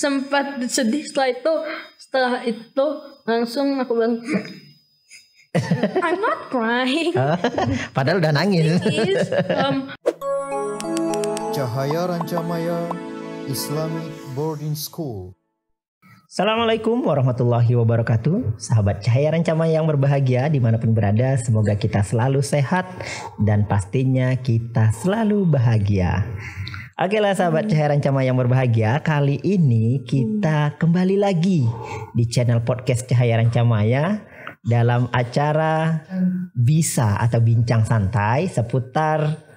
sempat sedih. Setelah itu langsung aku bilang I'm not crying. Padahal udah nangis. Cahaya Rancamaya Islamic Boarding School. Assalamualaikum warahmatullahi wabarakatuh. Sahabat Cahaya Rancamaya yang berbahagia dimanapun berada, semoga kita selalu sehat dan pastinya kita selalu bahagia. Oke lah sahabat Cahaya Rancamaya yang berbahagia, kali ini kita kembali lagi di channel podcast Cahaya Rancamaya dalam acara Bisa atau Bincang Santai seputar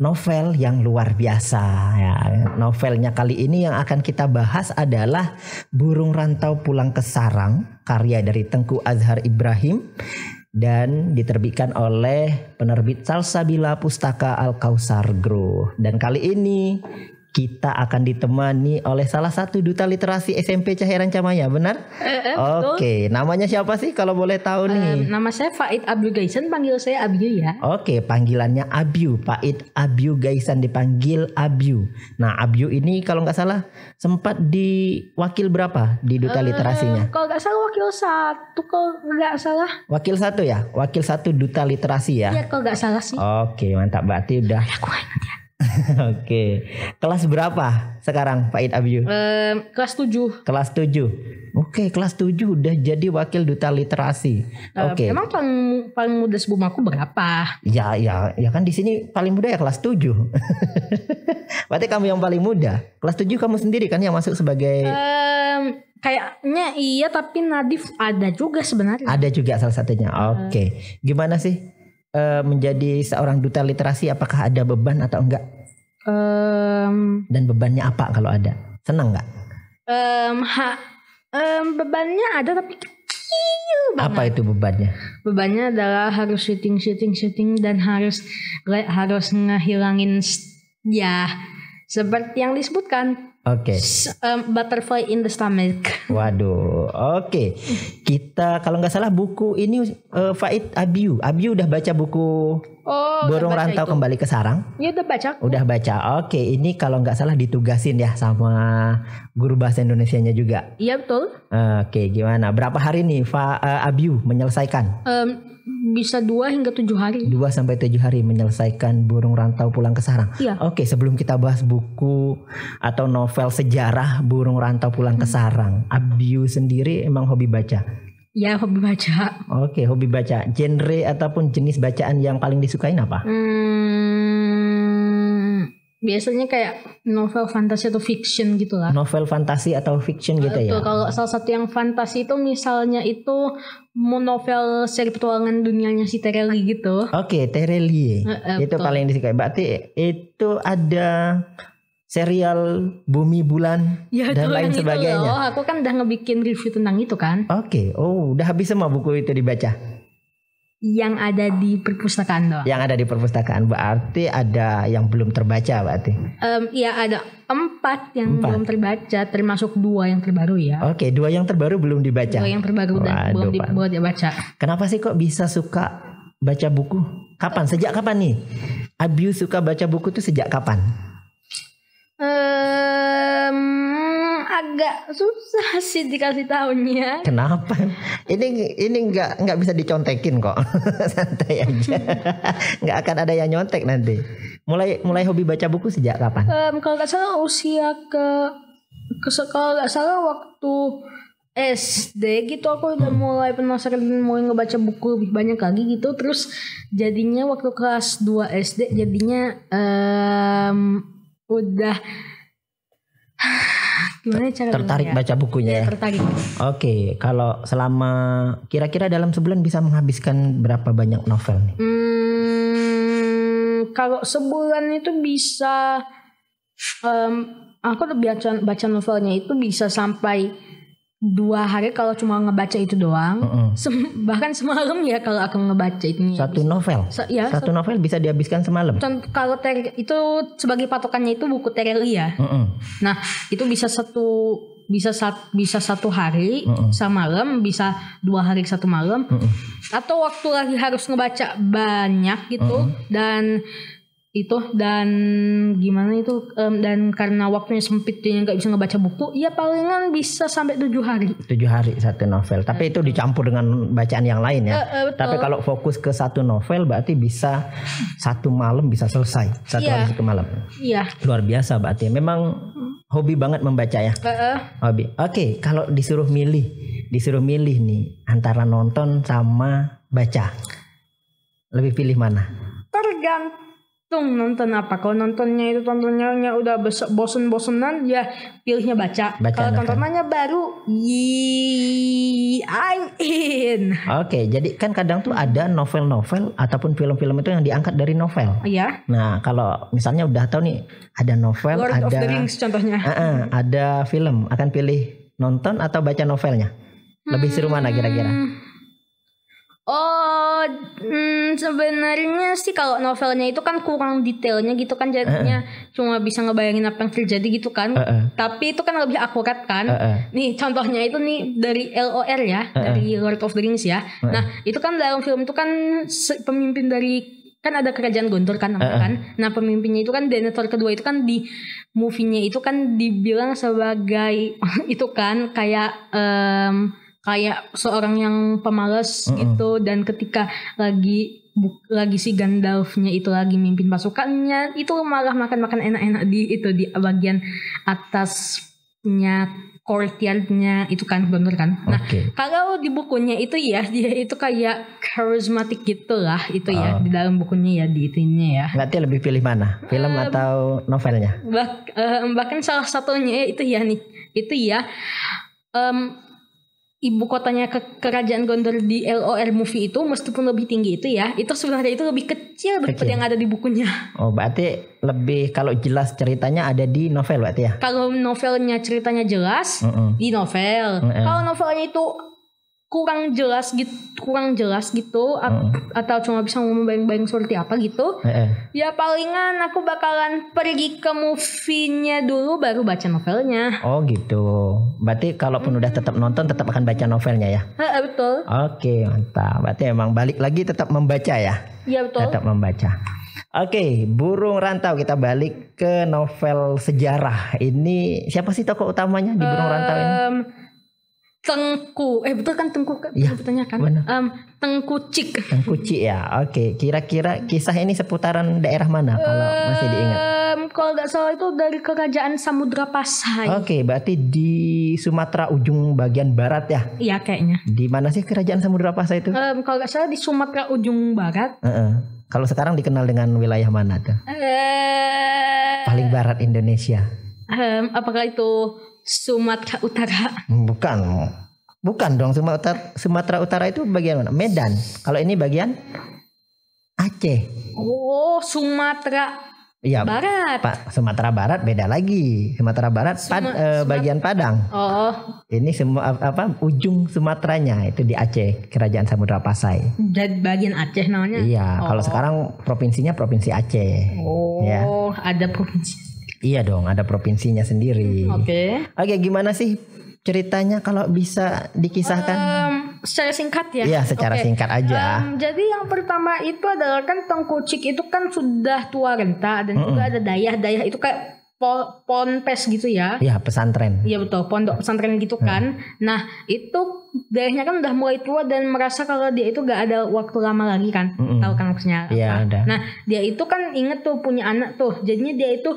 novel yang luar biasa ya. Novelnya kali ini yang akan kita bahas adalah Burung Rantau Pulang ke Sarang, karya dari Tengku Azhar Ibrahim dan diterbitkan oleh penerbit Salsabila Pustaka Al-Kausar Group. Dan kali ini kita akan ditemani oleh salah satu duta literasi SMP Cahaya Rancamaya, benar? Oke, namanya siapa sih kalau boleh tahu nih? Nama saya Faid Abiu Gaisan, panggil saya Abiu ya. Oke, panggilannya Abiu, Faid Abiu Gaisan dipanggil Abiu. Nah, Abiu ini kalau nggak salah sempat di wakil berapa di duta literasinya? Kalau nggak salah wakil 1, kalau nggak salah. Wakil 1 ya, wakil 1 duta literasi ya. Iya, kalau nggak salah sih. Oke, mantap, berarti udah. Oke, kelas berapa sekarang Faid Abiu? Kelas 7. Kelas 7. Oke, kelas 7 udah jadi wakil duta literasi. Oke. Emang paling muda sebelum aku berapa? Ya kan di sini paling muda ya kelas 7. Berarti kamu yang paling muda. Kelas 7 kamu sendiri kan yang masuk sebagai kayaknya iya, tapi Nadif ada juga sebenarnya. Ada juga salah satunya. Oke. Gimana sih menjadi seorang duta literasi, apakah ada beban atau enggak? Dan bebannya apa kalau ada? Senang enggak? Bebannya ada tapi kecil banget. Apa itu bebannya? Bebannya adalah harus syuting dan harus ngehilangin ya seperti yang disebutkan. Oke. Butterfly in the stomach. Waduh. Oke. Kita kalau nggak salah buku ini Faid Abiu udah baca buku Burung Rantau Kembali ke Sarang? Iya, udah baca. Udah baca. Oke, ini kalau nggak salah ditugasin ya sama guru bahasa Indonesianya juga. Iya, betul. Oke, gimana? Berapa hari nih Abiu menyelesaikan? Bisa 2 hingga 7 hari. 2 sampai 7 hari menyelesaikan Burung Rantau Pulang ke Sarang. Iya. Oke, sebelum kita bahas buku atau novel sejarah Burung Rantau Pulang ke Sarang, Abiu sendiri emang hobi baca? Ya, hobi baca. Oke, hobi baca. Genre ataupun jenis bacaan yang paling disukain apa? Biasanya kayak novel fantasi atau fiction gitu lah. Novel fantasi atau fiction gitu ya? Kalau salah satu yang fantasi itu misalnya itu novel seri petualangan dunianya si Terelie gitu. Oke, Terelie. Itu betul. paling disukai. Berarti itu ada serial Bumi Bulan ya, dan lain sebagainya. Loh, aku kan udah ngebikin review tentang itu kan. Oke, udah habis semua buku itu dibaca? Yang ada di perpustakaan doang. Yang ada di perpustakaan, berarti ada yang belum terbaca berarti? Iya, ada 4 yang belum terbaca, termasuk 2 yang terbaru ya. Oke, 2 yang terbaru belum dibaca. 2 yang terbaru dan belum dibaca. Kenapa sih kok bisa suka baca buku? Kapan? Sejak kapan nih? Abiu suka baca buku tuh sejak kapan? Agak susah sih dikasih tahunnya. Kenapa? Ini nggak bisa dicontekin kok. Santai aja. Nggak akan ada yang nyontek nanti. Mulai hobi baca buku sejak kapan? Kalau nggak salah usia kalau nggak salah waktu SD gitu aku udah mulai penasaran, mulai ngebaca buku lebih banyak lagi gitu. Terus jadinya waktu kelas 2 SD jadinya udah gimana cara tertarik ya? Baca bukunya ya? Tertarik. Oke, kalau selama kira-kira dalam sebulan bisa menghabiskan berapa banyak novel nih? Kalau sebulan itu bisa aku baca novelnya itu bisa sampai 2 hari kalau cuma ngebaca itu doang. Bahkan semalam ya kalau aku ngebaca itu. Satu novel? Satu novel bisa dihabiskan semalam? Kalau itu sebagai patokannya itu buku Terelie ya. Nah itu bisa satu hari semalam, bisa 2 hari 1 malam. Atau waktu lagi harus ngebaca banyak gitu. Dan itu dan gimana itu dan karena waktunya sempit dia nggak bisa ngebaca buku, ya palingan bisa sampai 7 hari. 7 hari satu novel. Tapi itu dicampur dengan bacaan yang lain ya. Tapi kalau fokus ke satu novel berarti bisa satu malam bisa selesai. Satu hari satu malam. Iya. Luar biasa berarti. Memang hobi banget membaca ya. Hobi. Oke, kalau disuruh milih nih antara nonton sama baca, lebih pilih mana? Tergantung nonton apa. Kalau nontonnya udah bosen-bosenan, ya pilihnya baca. Kalau tontonannya baru, I'm in. Oke, jadi kan kadang tuh ada novel-novel ataupun film-film itu yang diangkat dari novel. Iya. Nah, kalau misalnya udah tahu nih ada novel, Lord of the Rings contohnya. Ada film, akan pilih nonton atau baca novelnya? Lebih seru mana kira-kira? Sebenarnya sih kalau novelnya itu kan kurang detailnya gitu kan, jadinya cuma bisa ngebayangin apa yang terjadi gitu kan. Tapi itu kan lebih akurat kan. Nih contohnya itu nih dari LOR ya, dari Lord of the Rings ya. Nah itu kan dalam film itu kan pemimpin dari, kan ada kerajaan Gondor kan namanya kan. Nah pemimpinnya itu kan Denethor kedua itu kan di movie-nya itu kan dibilang sebagai itu kan kayak seorang yang pemalas gitu, dan ketika lagi si Gandalf-nya itu lagi mimpin pasukannya itu malah makan enak-enak di bagian atasnya courtyard-nya itu kan, bener kan. Nah kalau di bukunya itu ya dia itu kayak charismatic gitu lah itu ya, di dalam bukunya ya, di itunya ya. Berarti lebih pilih mana, film atau novelnya? Bahkan salah satunya itu ya ibu kotanya kerajaan Gondor di LOR movie itu meskipun lebih tinggi itu ya, itu sebenarnya itu lebih kecil daripada yang ada di bukunya. Oh berarti lebih, kalau jelas ceritanya ada di novel berarti ya? Kalau novelnya ceritanya jelas di novel. Kalau novelnya itu kurang jelas gitu atau cuma bisa membayang-bayang seperti apa gitu, ya palingan aku bakalan pergi ke movie-nya dulu baru baca novelnya. Oh gitu. Berarti kalaupun udah tetap nonton tetap akan baca novelnya ya? Betul. Oke, mantap. Berarti emang balik lagi tetap membaca ya? Iya betul. Tetap membaca. Oke, Burung Rantau, kita balik ke novel sejarah. Ini siapa sih tokoh utamanya di Burung Rantau ini? Tengku, betul kan Tengku kan? Ya, betulnya kan? Tengku Cik. Tengku Cik ya. Oke, kira-kira kisah ini seputaran daerah mana kalau masih diingat? Kalau nggak salah itu dari kerajaan Samudra Pasai. Oke, berarti di Sumatera ujung bagian barat ya? Iya kayaknya. Di mana sih kerajaan Samudra Pasai itu? Kalau nggak salah di Sumatera ujung barat. Kalau sekarang dikenal dengan wilayah mana tuh? Paling barat Indonesia. Apakah itu Sumatera Utara? Bukan dong. Sumatera Utara itu bagian mana? Medan. Kalau ini bagian Aceh. Oh, Sumatera Barat. Pak, Sumatera Barat beda lagi. Sumatera Barat bagian Padang. Oh. Ini semua ujung Sumateranya itu di Aceh, Kerajaan Samudra Pasai. Jadi bagian Aceh namanya? Iya. Kalau sekarang provinsinya Provinsi Aceh. Oh, ya. Ada provinsi. Iya dong, ada provinsinya sendiri. Oke, gimana sih ceritanya kalau bisa dikisahkan? Secara singkat ya? Iya, secara singkat aja. Jadi yang pertama itu adalah kan Tengku Cik itu kan sudah tua renta, dan juga ada dayah itu kayak ponpes gitu ya. Iya, pesantren. Iya betul, pondok pesantren gitu kan. Nah itu dayahnya kan udah mulai tua dan merasa kalau dia itu gak ada waktu lama lagi kan. Tahu kan maksudnya? Iya, ada. Nah dia itu kan inget tuh punya anak tuh, jadinya dia itu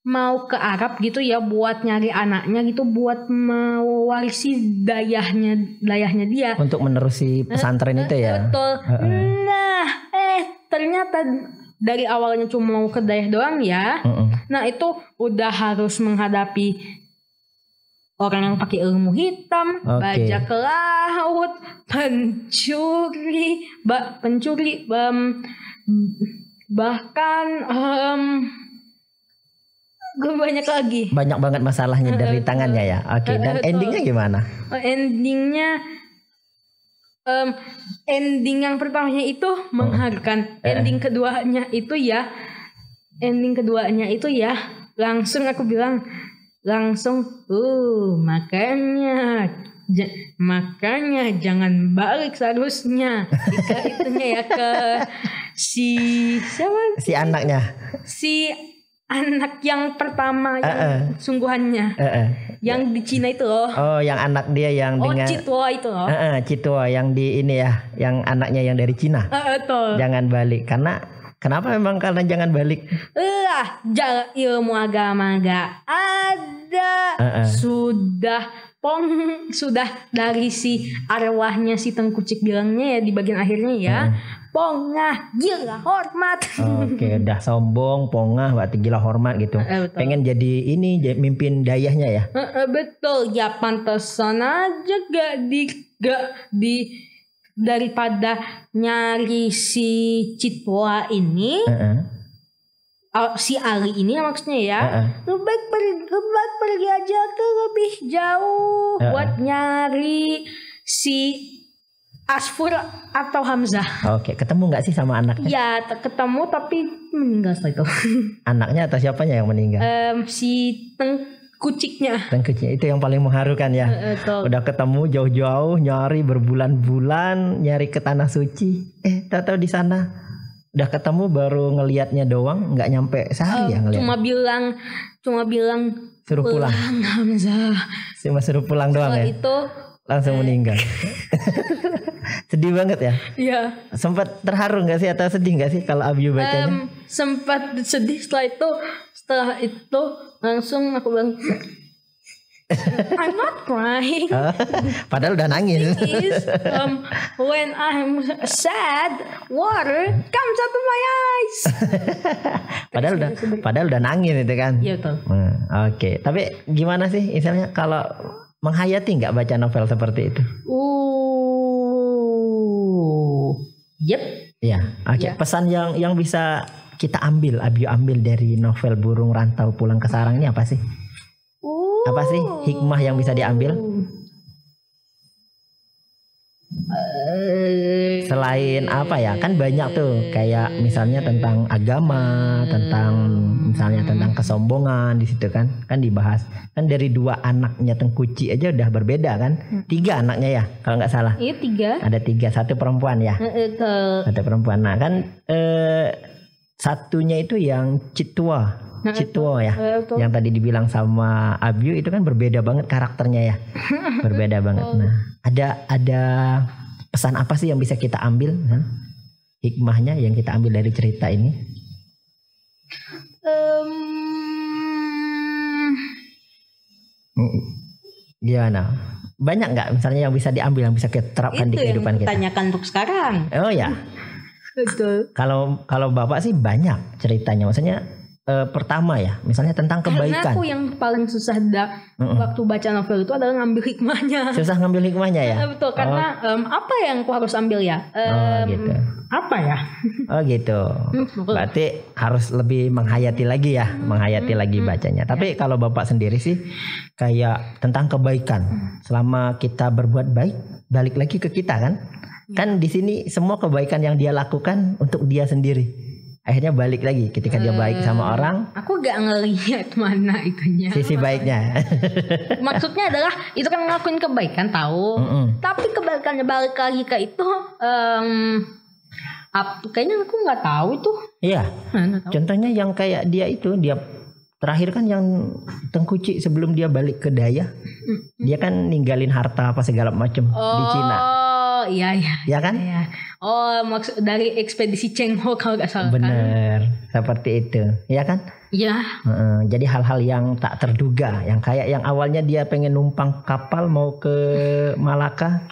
mau ke Arab gitu ya buat nyari anaknya gitu, buat mewarisi dayahnya dia untuk menerusi pesantren itu ya. Betul. Nah ternyata dari awalnya cuma mau ke dayah doang ya. Nah itu udah harus menghadapi orang yang pakai ilmu hitam, bajak laut, pencuri, bahkan banyak banget masalahnya dari tangannya ya. Oke, dan endingnya gimana? Ending yang pertamanya itu mengharukan. Ending keduanya itu ya langsung aku bilang makanya jangan balik seharusnya jika itunya ya si siapa? Si anaknya. Si anak yang pertama yang sungguhannya. Yang di Cina itu loh. Oh, yang anak dia yang dengan Citwa itu loh. Citwa yang di ini ya, yang anaknya yang dari Cina. Tuh. Jangan balik Kenapa memang karena jangan balik? Jangan ilmu agama gak ada. Sudah dari si arwahnya si Tengkucik bilangnya ya di bagian akhirnya ya. Pongah, gila hormat. Oke, udah sombong, pongah, berarti gila hormat gitu. Pengen jadi mimpin dayahnya ya. Betul, ya pantesan aja gak di daripada nyari si Citwa ini. Si Ali ini maksudnya ya. Lebih baik pergi aja ke lebih jauh buat nyari si Asfur atau Hamzah. Oke, ketemu nggak sih sama anaknya? Ya, ketemu tapi meninggal setelah itu. Anaknya atau siapanya yang meninggal? Si Tengkuciknya. Tengkuciknya itu yang paling mengharukan ya. Udah ketemu jauh-jauh, nyari berbulan-bulan, nyari ke tanah suci. Tahu-tahu di sana udah ketemu baru ngelihatnya doang, nggak nyampe sehari ya ngelihat. Cuma bilang suruh pulang. Hamzah. Cuma suruh pulang doang ya. Itu langsung meninggal. Sedih banget ya. Iya. Sempat terharu nggak sih atau sedih nggak sih kalau Abyu bacanya? Sempat sedih setelah itu langsung aku bilang I'm not crying. Padahal udah nangis. When I'm sad, water comes out of my eyes. padahal udah nangis itu kan. Iya betul. Oke. Tapi gimana sih misalnya kalau menghayati nggak baca novel seperti itu? Yep. Ya, oke. Pesan yang bisa kita Abyu ambil dari novel Burung Rantau Pulang ke Sarang ini apa sih? Apa sih hikmah yang bisa diambil? Selain apa ya? Kan banyak tuh kayak misalnya tentang agama, misalnya tentang kesombongan di situ kan dibahas. Kan dari 2 anaknya Tengkuci aja udah berbeda kan? 3 anaknya ya kalau nggak salah. Iya 3. Ada 3, 1 perempuan ya. Satu perempuan. Nah kan satunya itu yang Citwa ya, yang tadi dibilang sama Abyu itu kan berbeda banget karakternya ya, berbeda banget. Nah, ada pesan apa sih yang bisa kita ambil, hikmahnya yang kita ambil dari cerita ini? Gimana? Banyak nggak misalnya yang bisa diambil, yang bisa kita terapkan di kehidupan kita? Itu yang tanyakan untuk sekarang. Oh ya. Betul. Kalau Bapak sih banyak ceritanya, maksudnya pertama ya, misalnya tentang kebaikan. Karena aku yang paling susah waktu baca novel itu adalah ngambil hikmahnya. Susah ngambil hikmahnya ya? Betul, karena apa yang aku harus ambil ya? Gitu. Apa ya? Oh gitu. Berarti harus lebih menghayati lagi ya, menghayati lagi bacanya. Tapi kalau Bapak sendiri sih kayak tentang kebaikan. Selama kita berbuat baik, balik lagi ke kita kan? Kan di sini semua kebaikan yang dia lakukan untuk dia sendiri. Akhirnya balik lagi ketika dia baik sama orang. Aku gak ngelihat mana itunya. Sisi baiknya. Maksudnya adalah itu kan ngelakuin kebaikan tahu. Tapi kebaikannya balik lagi ke itu kayaknya aku nggak tahu itu. Iya. Contohnya yang kayak dia itu, dia terakhir kan yang Tengkuci sebelum dia balik ke Daya, dia kan ninggalin harta apa segala macam di Cina. Oh iya. Ya kan? Iya. Oh maksud dari ekspedisi Cheng Ho kalau nggak salah. Bener, seperti itu, ya kan? Iya. Jadi hal-hal yang tak terduga, yang kayak yang awalnya dia pengen numpang kapal mau ke Malaka,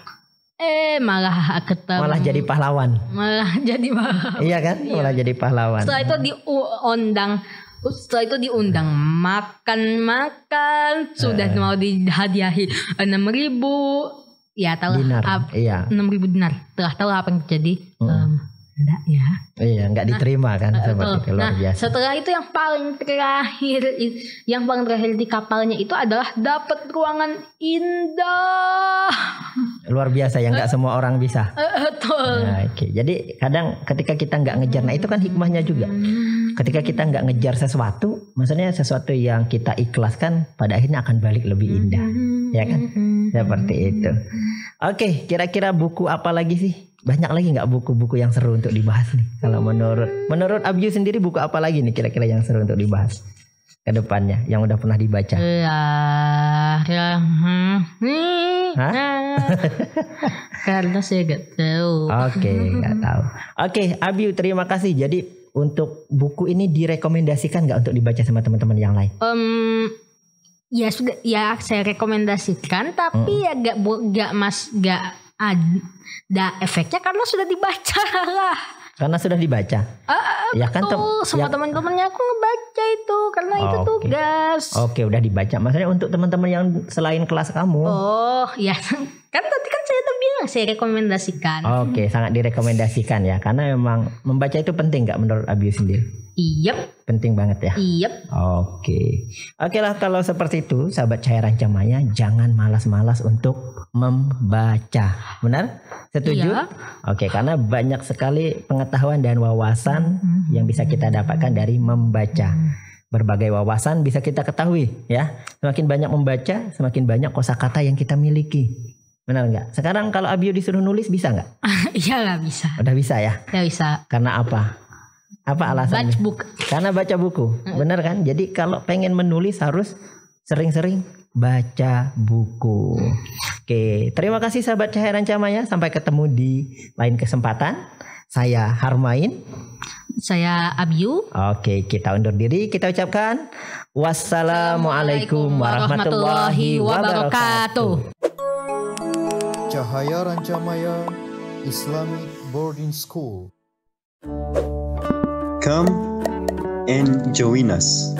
malah ketemu. Malah jadi pahlawan. Iya kan? Iya. Malah jadi pahlawan. Setelah itu diundang makan sudah mau dihadiahi 6.000 ya tahu dinar. Iya. 6.000 dinar. Telah tahu apa yang terjadi? Enggak ya. Iya, enggak diterima kan seperti itu, luar biasa. Setelah itu yang paling terakhir di kapalnya itu adalah dapat ruangan indah. Luar biasa yang enggak semua orang bisa. Betul. Nah, jadi kadang ketika kita enggak ngejar, nah itu kan hikmahnya juga. Ketika kita enggak ngejar sesuatu, maksudnya sesuatu yang kita ikhlaskan pada akhirnya akan balik lebih indah. Ya kan? Seperti itu. Oke, kira-kira buku apa lagi sih banyak lagi nggak buku-buku yang seru untuk dibahas nih? Kalau menurut Abyu sendiri buku apa lagi nih kira-kira yang seru untuk dibahas ke depannya yang udah pernah dibaca? Karena saya gak tahu. Oke, nggak tahu. Oke, Abyu terima kasih. Jadi untuk buku ini direkomendasikan nggak untuk dibaca sama teman-teman yang lain? Ya sudah, ya saya rekomendasikan, tapi ya gak ada efeknya karena sudah dibaca lah. Karena sudah dibaca. Ya kan sama teman-temannya aku ngebaca itu karena itu tugas. Oke, udah dibaca. Maksudnya untuk teman-teman yang selain kelas kamu. Oh, ya. Kan tadi kan saya tuh bilang saya rekomendasikan. Oke, sangat direkomendasikan ya. Karena memang membaca itu penting gak menurut Abyu sendiri? Iyep. Penting banget ya. Iyep. Oke lah kalau seperti itu, sahabat Cahaya Rancamaya, jangan malas-malas untuk membaca. Benar? Setuju? Iya. Oke, karena banyak sekali pengetahuan dan wawasan yang bisa kita dapatkan dari membaca. Berbagai wawasan bisa kita ketahui ya. Semakin banyak membaca, semakin banyak kosakata yang kita miliki. Benar nggak? Sekarang kalau Abyu disuruh nulis bisa nggak? Iya nggak bisa. Udah bisa ya? Nggak bisa. Karena apa? Apa alasannya? Baca buku. Karena baca buku. Benar kan? Jadi kalau pengen menulis harus sering-sering baca buku. Oke, terima kasih sahabat Cahaya Rancamaya. Sampai ketemu di lain kesempatan. Saya Harmain. Saya Abyu. Oke, kita undur diri. Kita ucapkan wassalamualaikum warahmatullahi wabarakatuh. Cahaya Rancamaya Islamic Boarding School. Come and join us.